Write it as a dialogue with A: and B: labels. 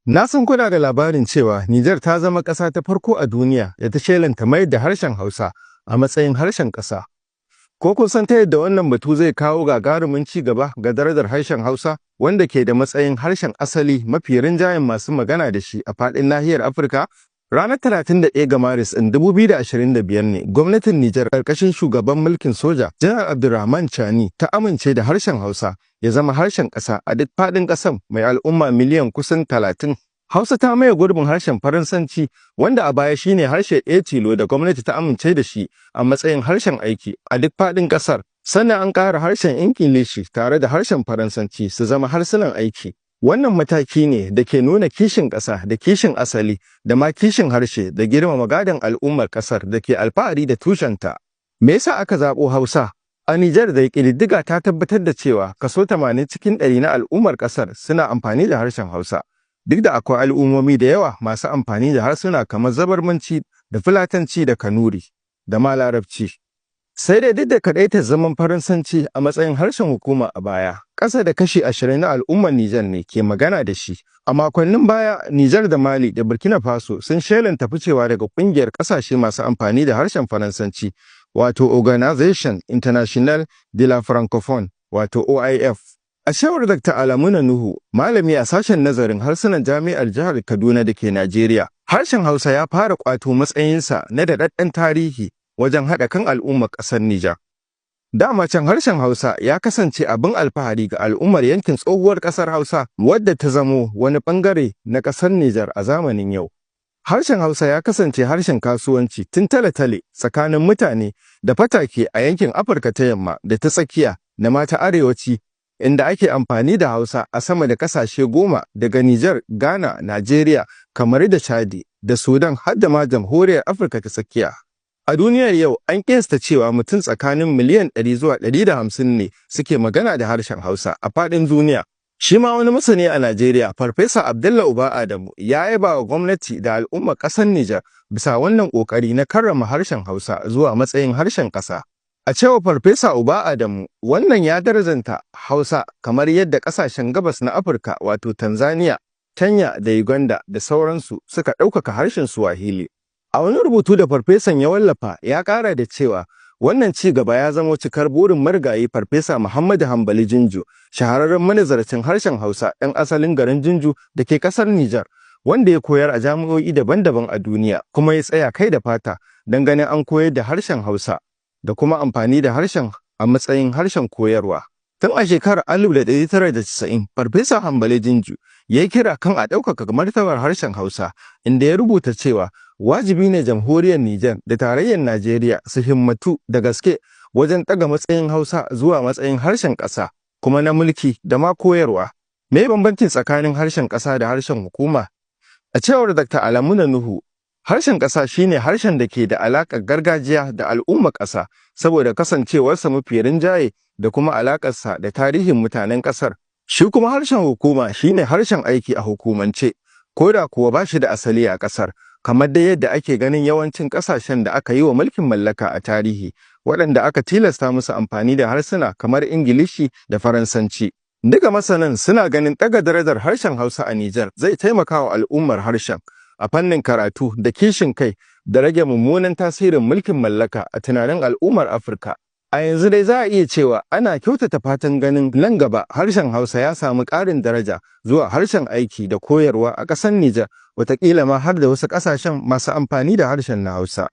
A: Na san kuna da labarin cewa Nijar ta zama ƙasa ta farko a duniya da ta shelanta mayar da harshen Hausa a matsayin harshen ƙasa. Ko kun san ta yadda wannan batu zai kawo gagarumin ci gaba ga darajar harshen Hausa wanda ke da matsayin harshen asali mafi rinjayen masu magana da shi a faɗin nahiyar Afirka? Ranar 31 ga Maris ɗin 2025 ne gwamnatin Nijar ƙarƙashin shugaban mulkin soja Janar Abdurrahman Chani ta amince da harshen Hausa ya zama harshen ƙasa a duk faɗin ƙasar mai al'umma miliyan kusan 30. Hausa ta maye gurbin harshen Faransanci wanda a baya shine harshe ɗaya tilo da gwamnati ta amince da shi a matsayin harshen aiki a duk faɗin ƙasar. Sannan an ƙara harshen Ingilishi tare da harshen Faransanci su zama harsunan aiki. Wannan mataki ne da ke nuna kishin ƙasa da kishin asali da ma kishin harshe da girmama gadon al'ummar ƙasar da ke alfahari da tushenta. Me yasa aka zaɓo Hausa? A Nijar da ƙididdiga ta tabbatar da cewa kaso 80 cikin 100 na al'ummar ƙasar suna amfani da harshen Hausa. Duk da akwai al'ummomi da yawa masu amfani da harsuna kamar Zabarmanci da Fulatanci da Kanuri da ma Larabci. Sai dai duk da kaɗaitar zaman Faransanci a matsayin harshen hukuma a baya, ƙasa da kashi 20 na al'ummar Nijar ne ke magana da shi. A makonnin baya, Nijar da Mali da Burkina Faso sun shelanta ficewa daga ƙungiyar ƙasashe masu amfani da harshen Faransanci, wato Organisation International de la Francophone, wato OIF. A cewar Dr. Alamuna Nuhu, malami a sashen nazarin harsunan Jami'ar Jihar Kaduna da ke Najeriya, harshen Hausa ya fara ƙwato matsayinsa na daɗaɗɗen tarihi wajen haɗa kan al'ummar ƙasar Nijar. Dama can harshen Hausa ya kasance abin alfahari ga al'ummar yankin tsohuwar ƙasar Hausa wadda ta zamo wani ɓangare na ƙasar Nijar a zamanin yau. Harshen Hausa ya kasance harshen kasuwanci tun tale-tale tsakanin mutane da fatake a yankin Afirka ta Yamma da ta tsakiya da ma ta arewaci, inda ake amfani da Hausa a sama da ƙasashe 10 daga Nijar, Ghana, Najeriya, Kamaru da Chadi da Sudan har da ma Jamhuriyar Afirka ta Tsakiya. A duniyar yau an kiyasta cewa mutum tsakanin miliyan 100 zuwa 150 ne suke magana da harshen Hausa a faɗin duniya. Shi ma wani masani a Najeriya, Farfesa Abdullah Uba Adamu, ya yaba wa gwamnati da al'ummar ƙasar Nijar bisa wannan ƙoƙari na karrama harshen Hausa zuwa matsayin harshen ƙasa. A cewar Farfesa Uba Adamu, wannan ya darajanta Hausa kamar yadda ƙasashen gabas na Afirka wato Tanzania, Kenya da Uganda da sauransu suka ɗaukaka harshen Swahili. A wani rubutu da farfesan ya wallafa ya ƙara da cewa wannan ci gaba ya zama cikar burin marigayi Farfesa Muhammadu Hambali Jinju, shahararren manazarcin harshen Hausa ɗan asalin garin Jinju da ke ƙasar Nijar, wanda ya koyar a jami'o'i daban-daban a duniya kuma ya tsaya kai da fata don ganin an koyar da harshen Hausa da kuma amfani da harshen a matsayin harshen koyarwa. Tun a shekarar 1990, Farfesa Hambali Jinju ya yi kira kan a ɗaukaka martabar harshen Hausa, inda ya rubuta cewa wajibi ne jamhuriyar Nijar da tarayyar Najeriya su himmatu da gaske wajen ɗaga matsayin Hausa zuwa matsayin harshen ƙasa, kuma na mulki da ma koyarwa. Me bambancin tsakanin harshen ƙasa da harshen hukuma? A cewar Dr. Alamuna Nuhu, harshen ƙasa shine harshen da ke da alaƙar gargajiya da al'ummar ƙasa saboda kasancewarsa mafi rinjaye da kuma alaƙarsa da tarihin mutanen ƙasar. Shi kuma harshen hukuma shine harshen aiki a hukumance, ko da kuwa ba shi da asali a ƙasar, kamar dai yadda ake ganin yawancin ƙasashen da aka yi wa mulkin mallaka a tarihi, waɗanda aka tilasta musu amfani da harsuna kamar Ingilishi da Faransanci. Duka masanan suna ganin ɗaga darajar harshen Hausa a Nijar zai taimaka wa al'ummar harshen a fannin karatu da kishin kai da rage mummunan tasirin mulkin mallaka a tunanin al'ummar Afirka. A yanzu dai za a iya cewa ana kyautata fatan ganin nan gaba harshen Hausa ya samu ƙarin daraja zuwa harshen aiki da koyarwa a ƙasar Nijar, wataƙila ma har da wasu ƙasashen masu amfani da harshen na Hausa.